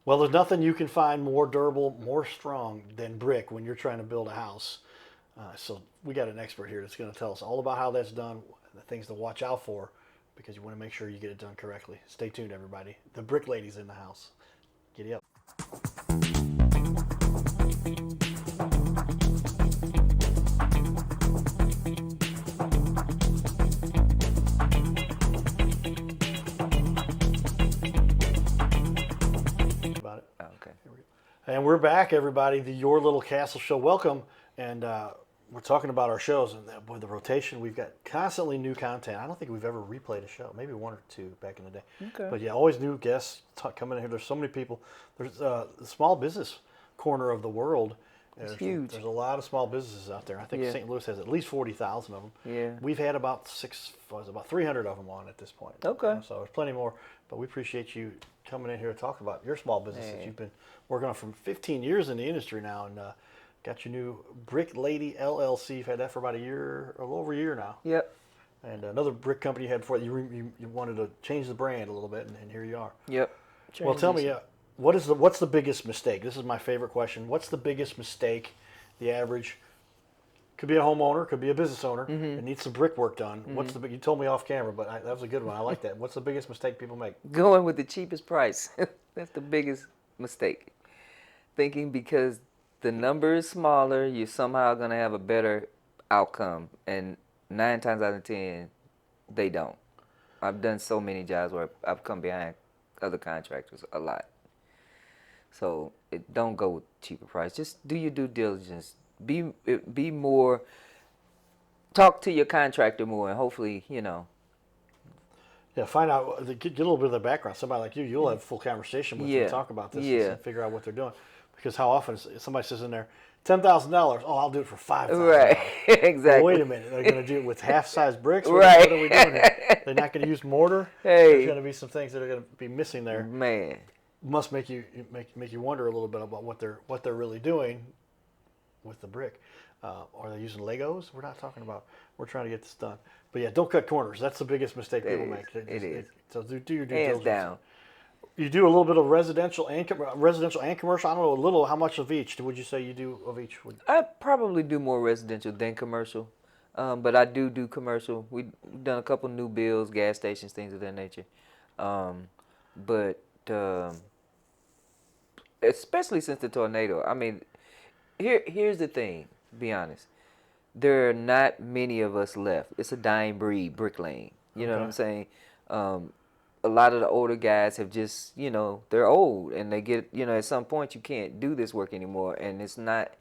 Well, there's nothing you can find more durable, more strong than brick when you're trying to build a house. So we got an expert here that's going to tell us all about how that's done, the things to watch out for, because you want to make sure you get it done correctly. Stay tuned, everybody. The brick lady's in the house. Giddy up. About it. Okay. Here we go. And we're back, everybody. The Your Little Castle Show. Welcome. And we're talking about our shows. And with the rotation, we've got constantly new content. I don't think we've ever replayed a show. Maybe one or two back in the day. Okay. But yeah, always new guests coming in here. There's so many people. There's the small business corner of the world. It's huge. There's a lot of small businesses out there. I think St. Louis has at least 40,000 of them. Yeah. We've had about 300 of them on at this point. Okay. So there's plenty more. But we appreciate you coming in here to talk about your small business that you've been working on for 15 years in the industry now, and got your new Brick Lady LLC. You've had that for about a little over a year now. Yep. And another brick company you had before. You wanted to change the brand a little bit, and here you are. Yep. Well, tell me, what's the biggest mistake? This is my favorite question. What's the biggest mistake the average, could be a homeowner, could be a business owner, and needs some brickwork done? What's you told me off camera, but that was a good one. I like that. What's the biggest mistake people make? Going with the cheapest price. That's the biggest mistake. Thinking because the number is smaller, you're somehow going to have a better outcome. And 9 times out of 10, they don't. I've done so many jobs where I've come behind other contractors a lot. So don't go with cheaper price. Just do your due diligence. Be more. Talk to your contractor more, and hopefully, Yeah, find out, get a little bit of their background. Somebody like you'll have full conversation with them and talk about this and figure out what they're doing. Because how often somebody says in there, $10,000, oh, I'll do it for $5,000. Right, exactly. Well, wait a minute, they're going to do it with half-size bricks? Right. What are we doing here? They're not going to use mortar? Hey. There's going to be some things that are going to be missing there. Man. Must make you wonder a little bit about what they're really doing with the brick. Are they using Legos? We're not talking about. We're trying to get this done. But yeah, don't cut corners. That's the biggest mistake people make. It is. So do your due Hands diligence. down. You do a little bit of residential and commercial. I don't know, a little. How much of each would you say you do of each? I probably do more residential than commercial, but I do commercial. We've done a couple new builds, gas stations, things of that nature. But especially since the tornado, I mean, here's the thing. To be honest, there are not many of us left. It's a dying breed, bricklaying. You know what I'm saying? A lot of the older guys have just, they're old and they get, at some point you can't do this work anymore, and it's not.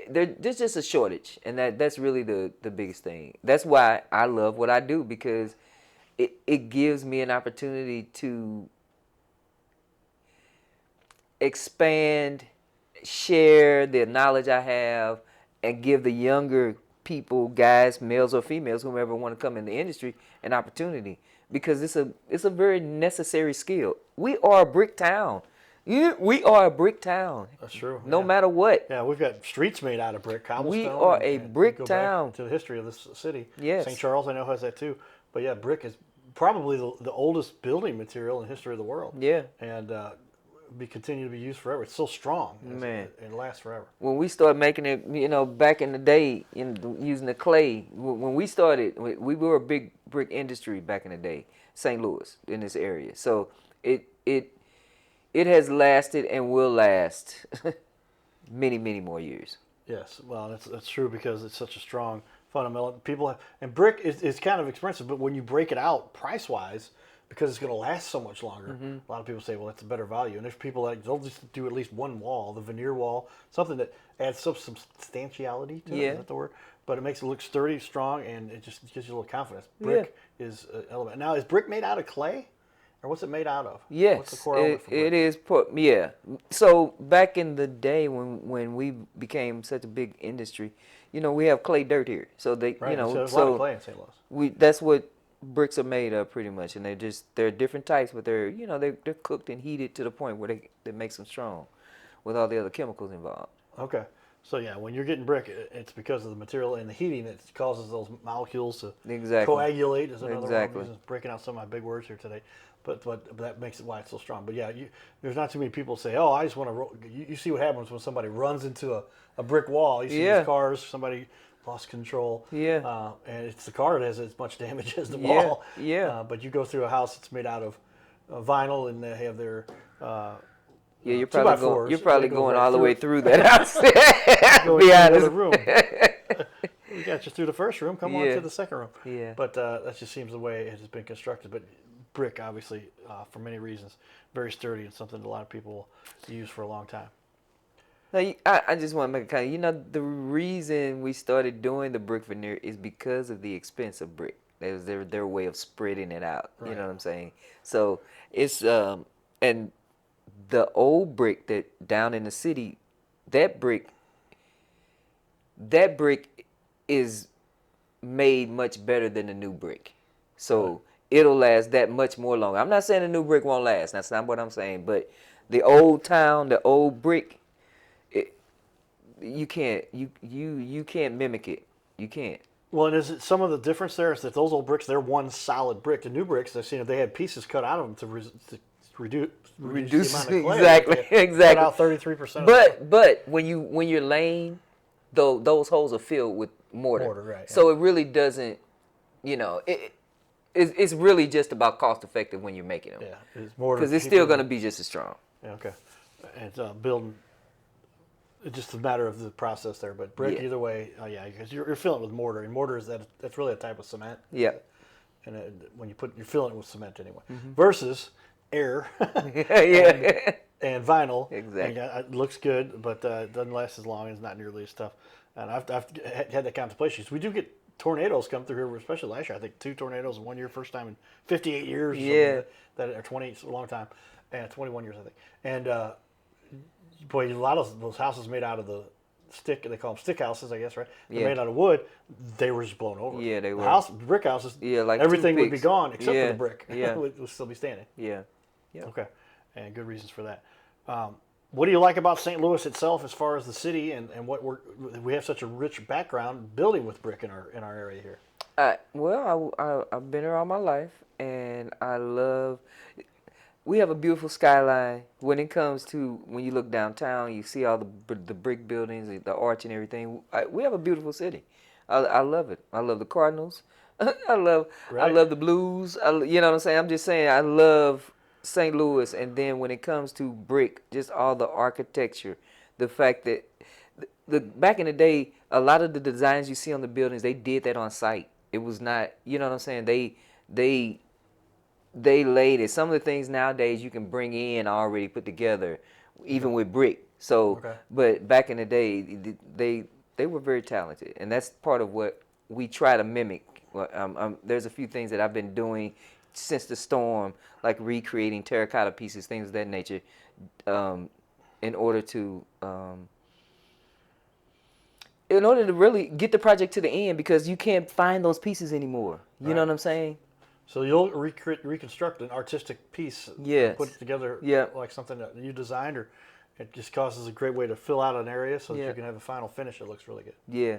There's just a shortage, and that's really the biggest thing. That's why I love what I do, because it gives me an opportunity to expand, share the knowledge I have, and give the younger people, guys, males or females, whomever want to come in the industry, an opportunity, because it's a very necessary skill. We are a brick town. We are a brick town. That's true. No matter what. Yeah, we've got streets made out of brick, cobblestone. We are a brick go town. Back to the history of this city. Yes. St. Charles, I know, has that too. But yeah, brick is probably the oldest building material in the history of the world. Yeah. And continue to be used forever. It's so strong. Man. It lasts forever. When we started making it, back in the day, using the clay, when we started, we were a big brick industry back in the day, St. Louis, in this area. So it has lasted and will last many, many more years. Yes, well, that's true, because it's such a strong fundamental. And brick is kind of expensive, but when you break it out price-wise, because it's going to last so much longer, a lot of people say, well, that's a better value. And there's people that they'll just do at least one wall, the veneer wall, something that adds some substantiality to it. Is that the word? But it makes it look sturdy, strong, and it just gives you a little confidence. Brick is element. Now, is brick made out of clay? Or what's it made out of? Yes, what's the core element for brick? it is. So back in the day when we became such a big industry, we have clay dirt here. So they, Right. So there's a lot of clay in St. Louis. That's what bricks are made of, pretty much, and they're different types, but they're they're cooked and heated to the point where they makes them strong, with all the other chemicals involved. Okay. So yeah, when you're getting brick, it's because of the material and the heating that causes those molecules to Exactly. coagulate. Is another word I'm Exactly. using. Breaking out some of my big words here today, but that makes it why it's so strong. But yeah, there's not too many people say, oh, I just want to. You see what happens when somebody runs into a brick wall. You see these Yeah. cars. Somebody lost control. Yeah. And it's the car that has as much damage as the Yeah. wall. Yeah. But you go through a house that's made out of vinyl, and they have their Yeah, you're two by probably going. fours. You're They probably go going right all the through way it. through that house. Going Be to the other honest. room. We got you through the first room. Come on Yeah. to the second room. Yeah. But that just seems the way it has been constructed. But brick, obviously, for many reasons, very sturdy and something that a lot of people use for a long time. Now, I just want to make a comment. You know, the reason we started doing the brick veneer is because of the expense of brick. That was their way of spreading it out. You Right. know what I'm saying? So it's and the old brick that down in the city, that brick is made much better than the new brick. So it'll last that much more longer. I'm not saying the new brick won't last. That's not what I'm saying. But the old town, the old brick, you can't you can't mimic it. You can't. Well, and is it some of the difference there is that those old bricks, they're one solid brick. The new bricks, I've seen, they had pieces cut out of them to reduce the amount of clay. Exactly, They exactly. Cut out 33%. But when you're laying, though those holes are filled with mortar. Mortar, right, So it really doesn't, you know, it's really just about cost effective when you're making them. Yeah, it's mortar. Because it's still going to be just as strong. Yeah, okay. And building, it's just a matter of the process there. But brick, Yeah. either way, yeah, because you're filling it with mortar, and mortar that's really a type of cement. Yeah. And when you're filling it with cement anyway, versus air Yeah. and vinyl. Exactly. And, it looks good, but it doesn't last as long. It's not nearly as tough. And I've had that contemplation. We do get tornadoes come through here, especially last year. I think 2 tornadoes in 1 year, first time in 58 years. Or Yeah. that or 20, it's a long time, and 21 years I think. And boy, a lot of those houses made out of the stick. They call them stick houses, I guess, right? They're Yeah. made out of wood. They were just blown over. Yeah, they were. Brick houses. Yeah, like everything would be toothpicks. gone except for Yeah. the brick. Yeah. would still be standing. Yeah. Yeah. Okay, and good reasons for that. What do you like about St. Louis itself, as far as the city and what we have such a rich background building with brick in our area here? Well, I've been here all my life, and I love. We have a beautiful skyline. When it comes to when you look downtown, you see all the brick buildings, the arch, and everything. We have a beautiful city. I love it. I love the Cardinals. I love the Blues. You know what I'm saying? I'm just saying I love St. Louis, and then when it comes to brick, just all the architecture, the fact that the back in the day, a lot of the designs you see on the buildings, they did that on site. It was not, you know what I'm saying? They laid it. Some of the things nowadays you can bring in already put together, even with brick. So, Okay. but back in the day, they were very talented, and that's part of what we try to mimic. There's a few things that I've been doing since the storm, like recreating terracotta pieces, things of that nature, in order to really get the project to the end, because you can't find those pieces anymore. You know Right. what I'm saying? So you'll reconstruct an artistic piece, Yes. put it together Yeah. like something that you designed, or it just causes a great way to fill out an area so that Yeah. you can have a final finish that looks really good. Yeah.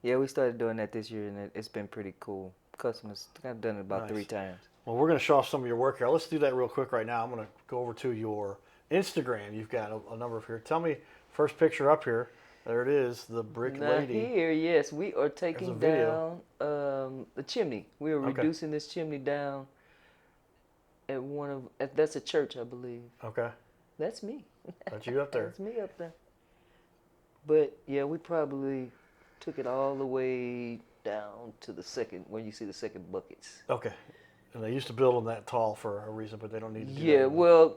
Yeah, we started doing that this year, and it's been pretty cool. Customers, I've done it about Nice. 3 times. Well, we're going to show off some of your work here. Let's do that real quick right now. I'm going to go over to your Instagram. You've got a number of here. Tell me, first picture up here. There it is, the brick Now lady. here, yes, we are taking video. down the chimney. We are Okay. reducing this chimney down at that's a church, I believe. Okay, That's me. that's you up there. That's me up there. But yeah, we probably took it all the way down to the second, where you see the second buckets. Okay, and they used to build them that tall for a reason, but they don't need to do that Yeah, anymore. well,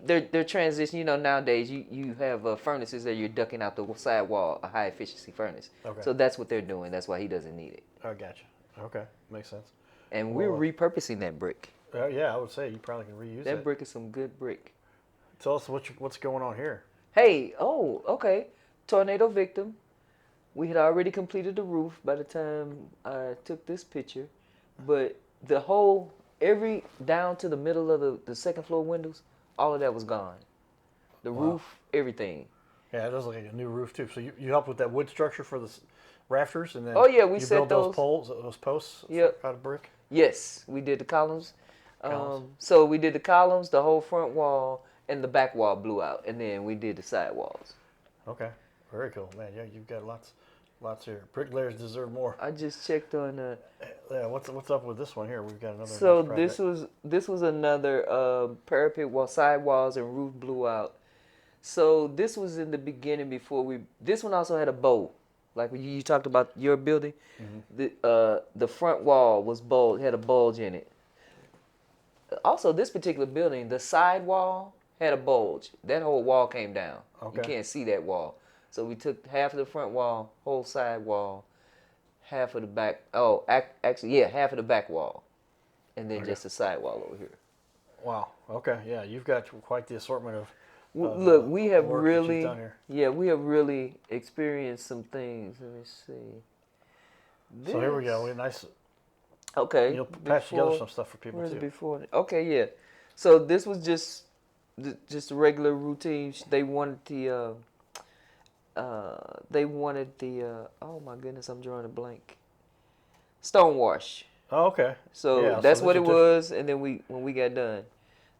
they're transition. You know, nowadays you have furnaces that you're ducking out the side wall, a high efficiency furnace. Okay. So that's what they're doing. That's why he doesn't need it. I gotcha. Okay, makes sense. And Well, we're repurposing that brick. Yeah, I would say you probably can reuse That that. brick is some good brick. Tell us what's going on here. Hey, okay. Tornado victim. We had already completed the roof by the time I took this picture, but the whole down to the middle of the second floor windows, all of that was gone. The roof, everything. Yeah, it does look like a new roof too. So you help with that wood structure for the rafters, and then Oh yeah, we you set build those those. poles, those posts Yep. out of brick. Yes, we did the columns. Columns. So we did the columns, the whole front wall, and the back wall blew out, and then we did the side walls. Okay, very cool, man. Yeah, you've got lots here. Bricklayers deserve more. I just checked on. Yeah, what's up with this one here? We've got another. So nice project. this was another parapet wall, side walls, and roof blew out. So this was in the beginning before we. This one also had a bowl, like when you talked about your building. The front wall was had a bulge in it. Also, this particular building, the side wall had a bulge. That whole wall came down. Okay. You can't see that wall. So we took half of the front wall, whole side wall, half of the back. Oh, actually, yeah, half of the back wall, and then just the side wall over here. Wow. Okay. Yeah, you've got quite the assortment of. Look, we have work that you've really, done here. yeah, we have really experienced some things. Let me see. So here we go. We nice. Okay. You'll patch together some stuff for people Where's too. before? Okay, yeah. So this was just a regular routine. They wanted the oh my goodness, I'm drawing a blank. Stone wash. Oh, okay. So Yeah, that's so what these it are was, and then when we got done,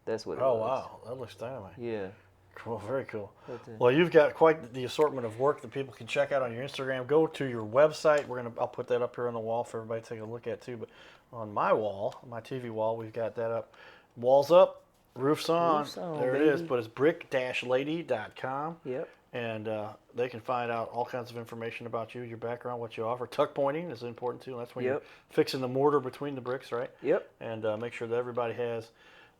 that's what it Oh was. wow, that looks dynamite. Yeah. Cool, very cool. That's it. Well, you've got quite the assortment of work that people can check out on your Instagram. Go to your website. I'll put that up here on the wall for everybody to take a look at too. But on my wall, my TV wall, we've got that up. Walls up, roofs on. Roofs on, There it is. baby. But it's brick-lady.com. Yep. And they can find out all kinds of information about you, your background, what you offer. Tuck pointing is important too. That's when you're Yep. fixing the mortar between the bricks, right? Yep. And make sure that everybody has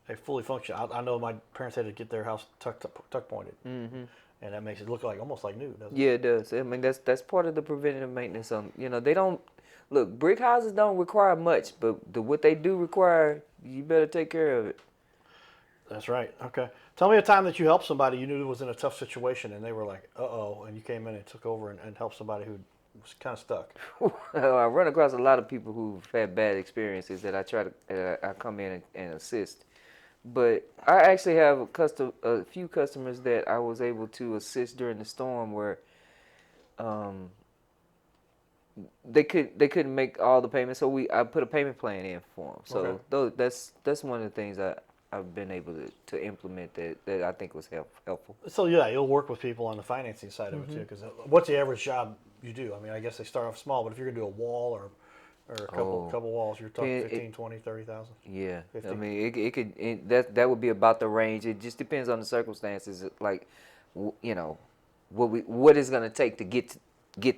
a fully functional. I know my parents had to get their house tuck pointed, and that makes it look like almost like new, doesn't it? Yeah, it does. I mean, that's part of the preventative maintenance. They don't look. Brick houses don't require much, but what they do require, you better take care of it. That's right. Okay. Tell me a time that you helped somebody you knew was in a tough situation, and they were like, "Uh-oh," and you came in and took over and helped somebody who was kind of stuck. I run across a lot of people who've had bad experiences that I come in and assist. But I actually have a few customers that I was able to assist during the storm where they couldn't make all the payments, so I put a payment plan in for them. So Okay. that's one of the things I've been able to implement that I think was helpful. So yeah, you'll work with people on the financing side of it too. Because what's the average job you do? I mean, I guess they start off small, but if you're gonna do a wall or a couple walls, you're talking 15, 20, 30,000. Yeah, 50. I mean, that would be about the range. It just depends on the circumstances, like, what it's gonna take to get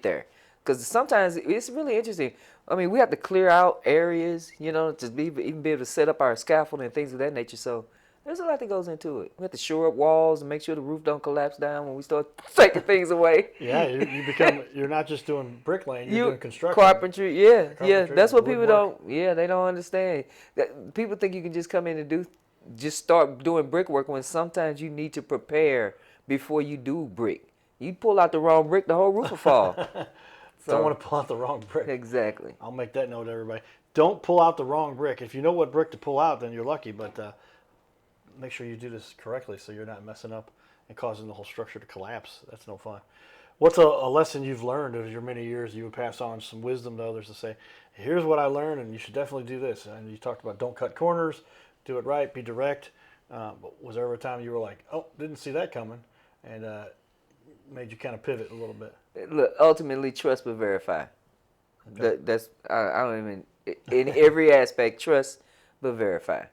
there. Because sometimes it's really interesting. I mean, we have to clear out areas, to even be able to set up our scaffolding and things of that nature. So there's a lot that goes into it. We have to shore up walls and make sure the roof don't collapse down when we start taking things away. Yeah, you're not just doing bricklaying, you're doing construction. Carpentry, yeah. Carpentry, That's what people woodwork. they don't understand. People think you can just come in and just start doing brickwork when sometimes you need to prepare before you do brick. You pull out the wrong brick, the whole roof will fall. Don't want to pull out the wrong brick. Exactly. I'll make that note to everybody. Don't pull out the wrong brick. If you know what brick to pull out, then you're lucky, but make sure you do this correctly so you're not messing up and causing the whole structure to collapse. That's no fun. What's a lesson you've learned over your many years you would pass on some wisdom to others to say, here's what I learned and you should definitely do this? And you talked about don't cut corners, do it right, be direct. But was there ever a time you were like, oh, didn't see that coming, and made you kind of pivot a little bit? Look, ultimately, trust but verify. Okay. I don't even, in every aspect, trust but verify.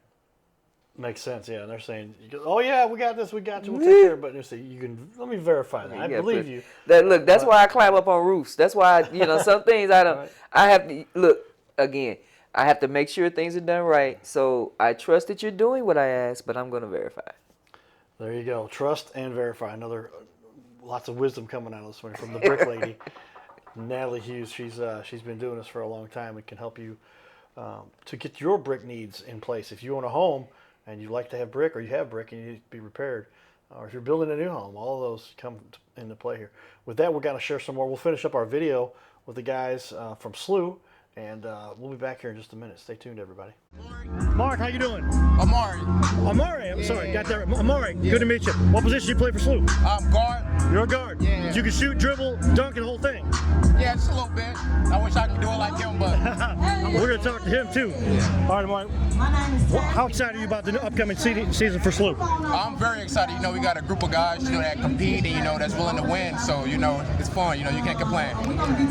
Makes sense, yeah. And they're saying, oh yeah, we got this, we'll take care of it. But you say, let me verify that. I believe you. That's why I climb up on roofs. That's why, some things I don't, I have to, look, again, I have to make sure things are done right. So I trust that you're doing what I ask, but I'm going to verify. There you go. Trust and verify. Lots of wisdom coming out of this one from the brick lady, Natalie Hughes. She's been doing this for a long time and can help you to get your brick needs in place. If you own a home and you like to have brick, or you have brick and you need to be repaired, or if you're building a new home, all of those come into play here. With that, we're going to share some more. We'll finish up our video with the guys from SLU And we'll be back here in just a minute. Stay tuned, everybody. Mark, how you doing? Amari. Amari, I'm sorry, got that. Amari, good to meet you. What position do you play for SLU? I'm guard. You're a guard. Yeah. You can shoot, dribble, dunk, and the whole thing. Yeah, just a little bit. I wish I could do it like him, but We're going to talk to him too. All right, Amari. How excited are you about the upcoming season for SLU? I'm very excited. You know, we got a group of guys, you know, that compete and, you know, that's willing to win. So, you know, it's fun. You know, you can't complain.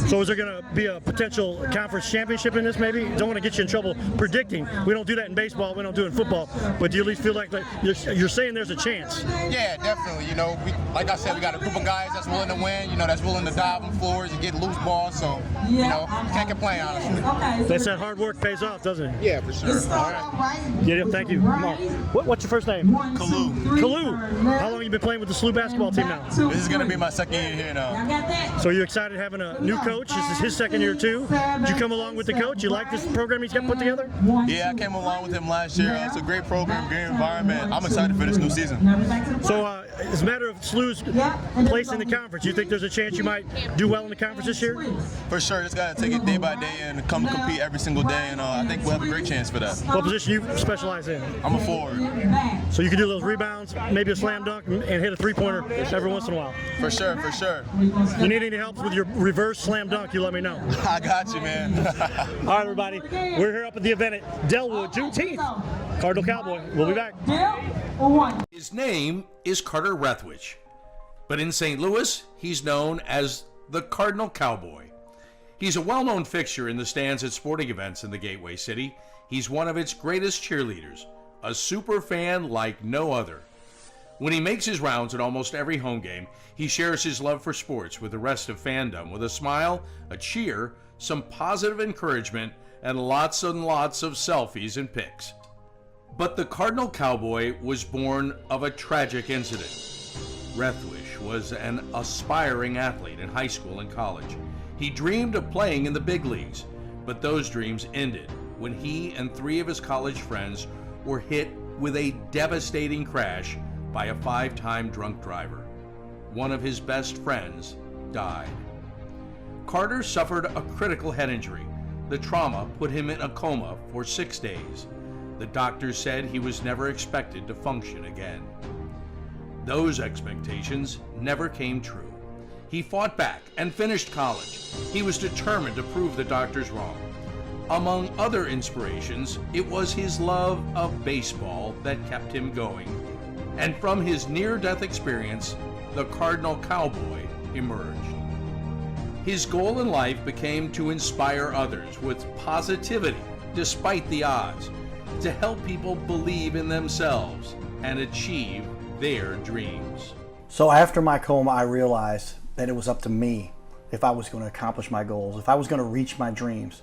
So is there going to be a potential conference championship in this maybe? Don't want to get you in trouble predicting. We don't do that in baseball. We don't do it in football. But do you at least feel like you're saying there's a chance? Yeah, definitely. You know, like I said, we got a group of guys that's willing to win, you know, that's willing to dive on floors and get loose balls. So, you know, can't complain, honestly. They said hard work pays off, doesn't it? Yeah, for sure. All right. Yeah, thank you. Mark. What's your first name? Kalu. Kalu. How long have you been playing with the SLU basketball team now? This is going to be my second year here now. So you're excited having a new coach? This is his second year too. Did you come along with the coach? You like this program he's got put together? Yeah, I came along with him last year. It's a great program, great environment. I'm excited for this new season. So as a matter of SLU's place in the conference, you think there's a chance you might do well in the conference this year? For sure, just got to take it day by day and come compete every single day, and I think we'll have a great chance for that. What position you specialize in? I'm a forward. So you can do those rebounds, maybe a slam dunk, and hit a three-pointer every once in a while. For sure, for sure. You need any help with your reverse slam dunk, you let me know. I got you, man. All right, everybody. We're here up at the event at Delwood, Juneteenth. Cardinal Cowboy. We'll be back. His name is Carter Rethwich, but in St. Louis, he's known as the Cardinal Cowboy. He's a well-known fixture in the stands at sporting events in the Gateway City. He's one of its greatest cheerleaders, a super fan like no other. When he makes his rounds at almost every home game, he shares his love for sports with the rest of fandom with a smile, a cheer, some positive encouragement, and lots and lots of selfies and pics. But the Cardinal Cowboy was born of a tragic incident. Rethwich was an aspiring athlete in high school and college. He dreamed of playing in the big leagues, but those dreams ended when he and 3 of his college friends were hit with a devastating crash by a 5-time drunk driver. One of his best friends died. Carter suffered a critical head injury. The trauma put him in a coma for 6 days. The doctors said he was never expected to function again. Those expectations never came true. He fought back and finished college. He was determined to prove the doctors wrong. Among other inspirations, it was his love of baseball that kept him going. And from his near-death experience, the Cardinal Cowboy emerged. His goal in life became to inspire others with positivity despite the odds, to help people believe in themselves and achieve their dreams. So after my coma, I realized that it was up to me if I was going to accomplish my goals, if I was going to reach my dreams.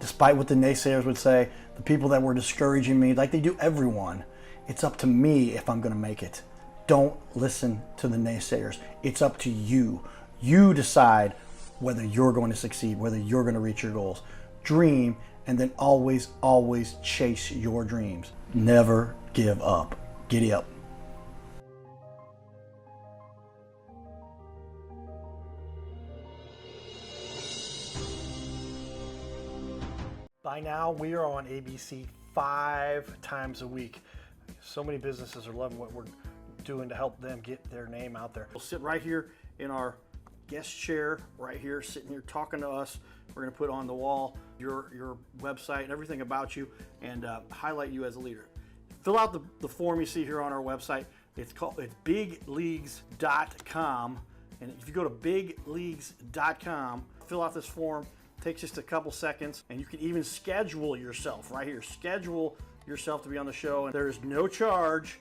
Despite what the naysayers would say, the people that were discouraging me, like they do everyone, it's up to me if I'm going to make it. Don't listen to the naysayers. It's up to you. You decide whether you're going to succeed, whether you're going to reach your goals. Dream, and then always, always chase your dreams. Never give up. Giddy up. By now, we are on ABC 5 times a week. So many businesses are loving what we're doing to help them get their name out there. We'll sit right here in our guest chair, right here, sitting here talking to us. We're going to put on the wall your website and everything about you, and highlight you as a leader. Fill out the form you see here on our website. It's bigleagues.com, and if you go to bigleagues.com, fill out this form. It takes just a couple seconds, and you can even schedule yourself right here. Schedule yourself to be on the show, and there is no charge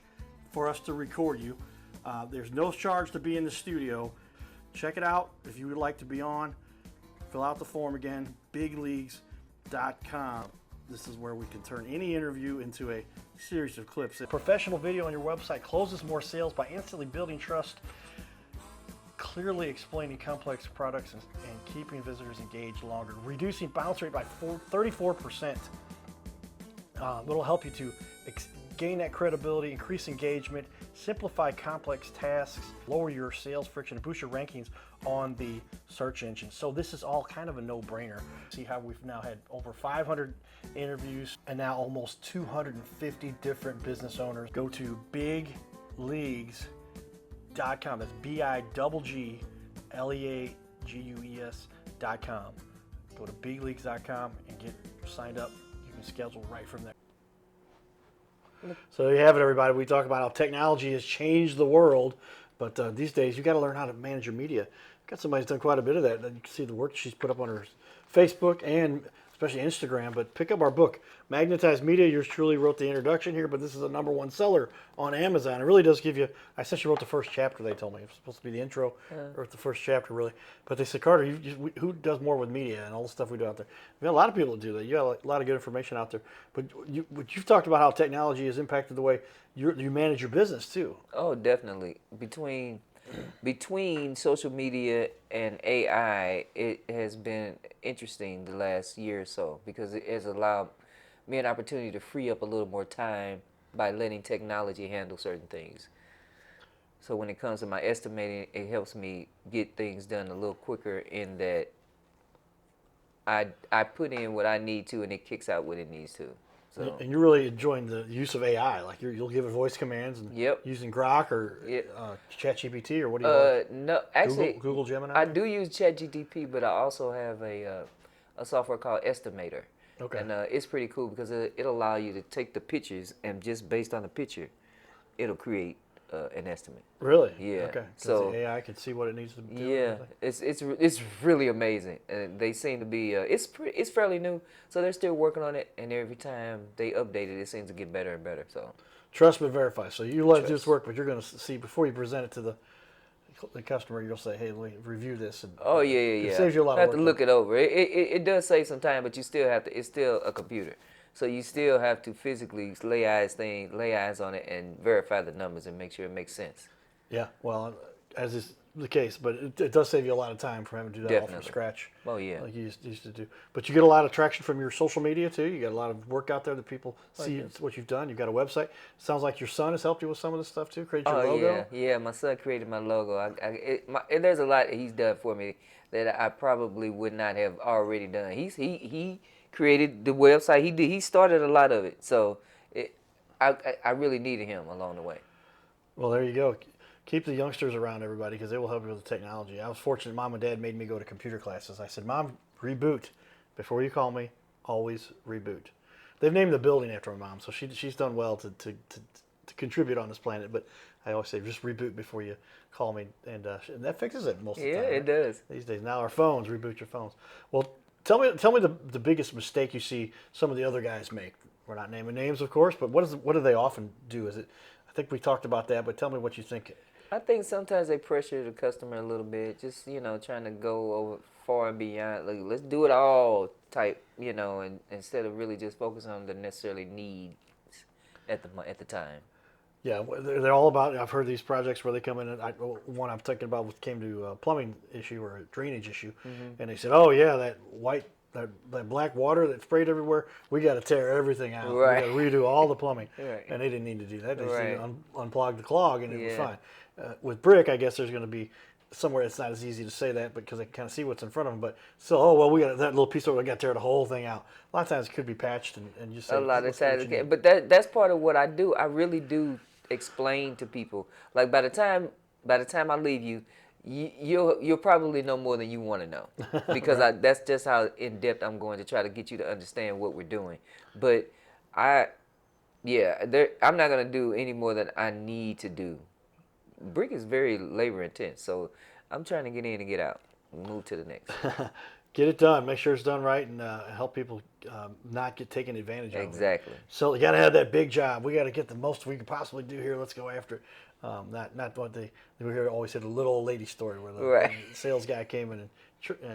for us to record you. There's no charge to be in the studio. Check it out if you would like to be on. Fill out the form again, bigleagues.com. This is where we can turn any interview into a series of clips. A professional video on your website closes more sales by instantly building trust, clearly explaining complex products, and keeping visitors engaged longer, reducing bounce rate by 34%. It'll help you to gain that credibility, increase engagement, simplify complex tasks, lower your sales friction, and boost your rankings on the search engine. So this is all kind of a no-brainer. See how we've now had over 500 interviews and now almost 250 different business owners. Go to bigleagues.com. That's BIGGLEAGUES.com. Go to bigleagues.com and get signed up. You can schedule right from there. So there you have it, everybody. We talk about how technology has changed the world, but these days you got to learn how to manage your media. Got somebody who's done quite a bit of that. You can see the work she's put up on her Facebook and especially Instagram. But pick up our book, Magnetized Media. Yours truly wrote the introduction here, but this is a #1 seller on Amazon. It really does give you. I essentially wrote the first chapter. They told me it was supposed to be the intro, or the first chapter really. But they said, Carter, who does more with media and all the stuff we do out there? We got a lot of people that do that. You got a lot of good information out there. But you've talked about how technology has impacted the way you manage your business too. Oh, definitely. Between social media and AI, it has been interesting the last year or so because it has allowed me an opportunity to free up a little more time by letting technology handle certain things. So when it comes to my estimating, it helps me get things done a little quicker in that I put in what I need to and it kicks out what it needs to. So. And you're really enjoying the use of AI, like you'll give it voice commands and using Grok or ChatGPT or what do you like? No, actually, Google Gemini. I do use ChatGPT, but I also have a software called Estimator. Okay. And it's pretty cool because it'll allow you to take the pictures and just based on the picture, it'll create an estimate. Really? Yeah. Okay. So the AI can see what it needs to do. Yeah, it's really amazing, and they seem to be it's fairly new, so they're still working on it, and every time they update it, it seems to get better and better. So trust but verify. So you let it do its work, but you're going to see before you present it to the customer. You'll say, "Hey, let me review this." And it saves you a lot of work. You have to look it over. It does save some time, but you still have to. It's still a computer. So you still have to physically lay eyes on it and verify the numbers and make sure it makes sense. Yeah, well, as is the case, but it does save you a lot of time from having to do that all from scratch. Oh, yeah. Like you used to do. But you get a lot of traction from your social media, too. You got a lot of work out there that people see what you've done. You've got a website. Sounds like your son has helped you with some of this stuff, too, create your logo. Yeah, my son created my logo. There's a lot that he's done for me that I probably would not have already done. He created the website. He started a lot of it. So I really needed him along the way. Well, there you go. Keep the youngsters around, everybody, because they will help you with the technology. I was fortunate. Mom and Dad made me go to computer classes. I said, Mom, reboot. Before you call me, always reboot. They've named the building after my mom, so she's done well to contribute on this planet. But I always say, just reboot before you call me, and that fixes it most of the time. Yeah, it does. These days, now our phones, reboot your phones. Well, tell me the biggest mistake you see some of the other guys make. We're not naming names, of course, but what do they often do? I think we talked about that, but tell me what you think. I think sometimes they pressure the customer a little bit, just trying to go over far and beyond. Like, let's do it all type, and instead of really just focus on the necessarily needs at the time. Yeah, they're all about. I've heard these projects where they come in and one I'm thinking about came to a plumbing issue or a drainage issue, and they said, "Oh yeah, that black water that sprayed everywhere, we got to tear everything out. Right. We got to redo all the plumbing." Right. And they didn't need to do that. They just Right. needed to unplug the clog, and it was fine. With brick, I guess there's going to be somewhere it's not as easy to say that because they can kind of see what's in front of them. But still, we got that little piece over. We got to tear the whole thing out. A lot of times it could be patched and just say, a lot of times, but that's part of what I do. I really do explain to people. Like by the time I leave you, you'll probably know more than you want to know because right. That's just how in depth I'm going to try to get you to understand what we're doing. But I'm not going to do any more than I need to do. Brick is very labor intense, so I'm trying to get in and get out, move to the next. Get it done. Make sure it's done right, and help people not get taken advantage of. Exactly. So you got to have that big job. We got to get the most we can possibly do here. Let's go after it. Not what we always said, the little old lady story where the sales guy came in and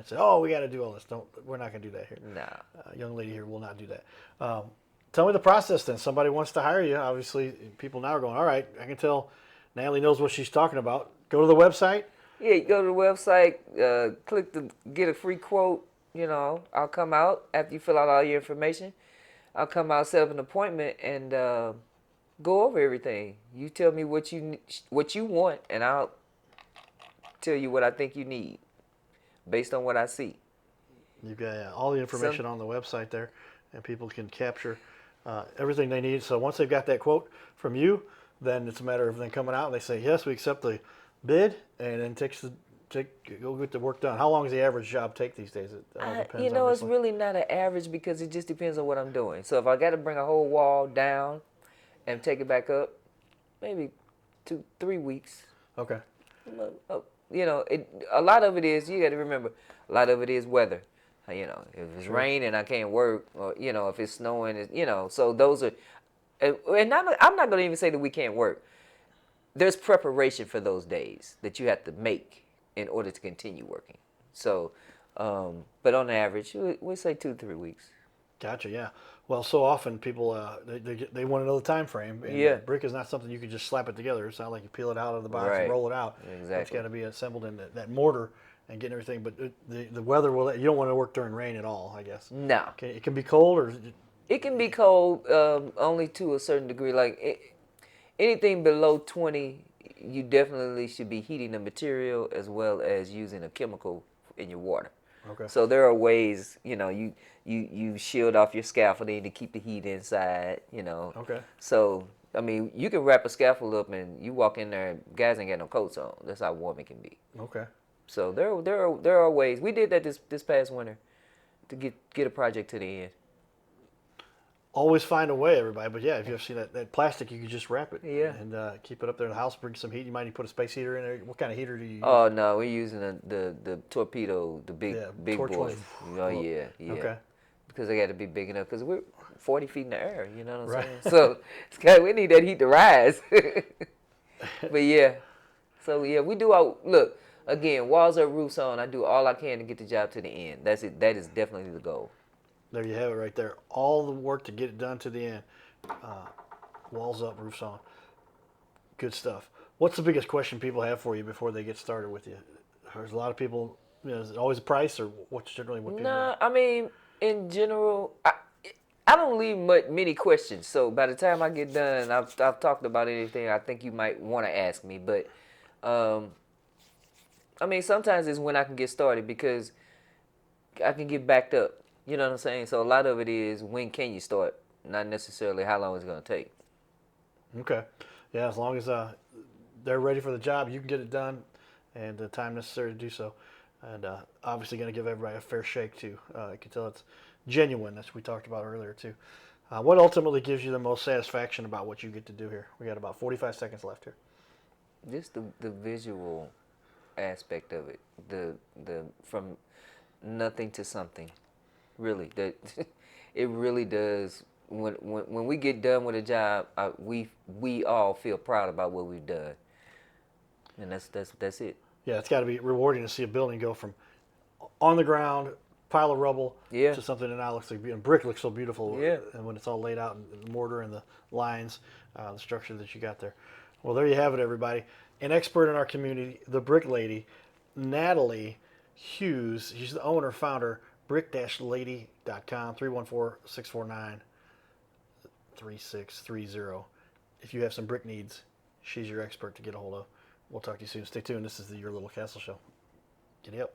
said, "Oh, we got to do all this." We're not going to do that here. No. Young lady here will not do that. Tell me the process then. Somebody wants to hire you. Obviously, people now are going, "All right, I can tell Natalie knows what she's talking about." Go to the website. Yeah, you go to the website, click to get a free quote. I'll come out after you fill out all your information. I'll come out, set up an appointment, and go over everything. You tell me what you want, and I'll tell you what I think you need based on what I see. You've got all the information on the website there, and people can capture everything they need. So once they've got that quote from you, then it's a matter of them coming out and they say, yes, we accept the bid, and then go get the work done. How long does the average job take these days? It all depends, It's obviously. really not an average because it just depends on what I'm doing. So if I got to bring a whole wall down and take it back up, maybe 2-3 weeks. Okay. A lot of it is, you got to remember, a lot of it is weather. If it's raining, I can't work, or if it's snowing, so those are, and I'm not going to even say that we can't work. There's preparation for those days that you have to make in order to continue working. So, but on average, we say 2-3 weeks. Gotcha. Yeah. Well, so often people they want to know the time frame. And brick is not something you can just slap it together. It's not like you peel it out of the box and roll it out. Exactly. It's got to be assembled in that mortar and getting everything. But the weather you don't want to work during rain at all, I guess. No. It can be cold or. It can be cold, only to a certain degree. Like anything below 20, you definitely should be heating the material as well as using a chemical in your water. Okay. So there are ways, you shield off your scaffolding to keep the heat inside, Okay. So, I mean, you can wrap a scaffold up and you walk in there, guys ain't got no coats on. That's how warm it can be. Okay. So there are ways. We did that this past winter to get a project to the end. Always find a way, everybody. But yeah, if you ever see that plastic, you can just wrap it. Yeah. And keep it up there in the house. Bring some heat. You might need to put a space heater in there. What kind of heater do you use? Oh no, we're using the torpedo, the big torch boys. ones. Oh yeah. Okay. Because they got to be big enough. Because we're 40 feet in the air. You know what I'm Right. saying? So we need that heat to rise. But yeah, so yeah, we do our look again. Walls up, roofs on. I do all I can to get the job to the end. That's it. That is definitely the goal. There you have it right there. All the work to get it done to the end. Walls up, roofs on. Good stuff. What's the biggest question people have for you before they get started with you? There's a lot of people, is it always a price or what's generally what people No, I mean, in general, I don't leave many questions. So by the time I get done, I've talked about anything I think you might want to ask me. But, I mean, sometimes it's when I can get started because I can get backed up. You know what I'm saying? So a lot of it is when can you start, not necessarily how long it's going to take. Okay. Yeah, as long as they're ready for the job, you can get it done and the time necessary to do so. And obviously going to give everybody a fair shake too. You can tell it's genuine, as we talked about earlier too. What ultimately gives you the most satisfaction about what you get to do here? We got about 45 seconds left here. Just the visual aspect of it, the from nothing to something. Really, that it really does. When we get done with a job, we all feel proud about what we've done, and that's it. Yeah, it's got to be rewarding to see a building go from on the ground, pile of rubble, to something that now looks like and brick looks so beautiful. Yeah. And when it's all laid out in the mortar and the lines, the structure that you got there. Well, there you have it, everybody. An expert in our community, the Brick Lady, Natalie Hughes. She's the owner, founder. brick-lady.com, 314-649-3630. If you have some brick needs, she's your expert to get a hold of. We'll talk to you soon. Stay tuned. This is the Your Little Castle Show. Giddy up.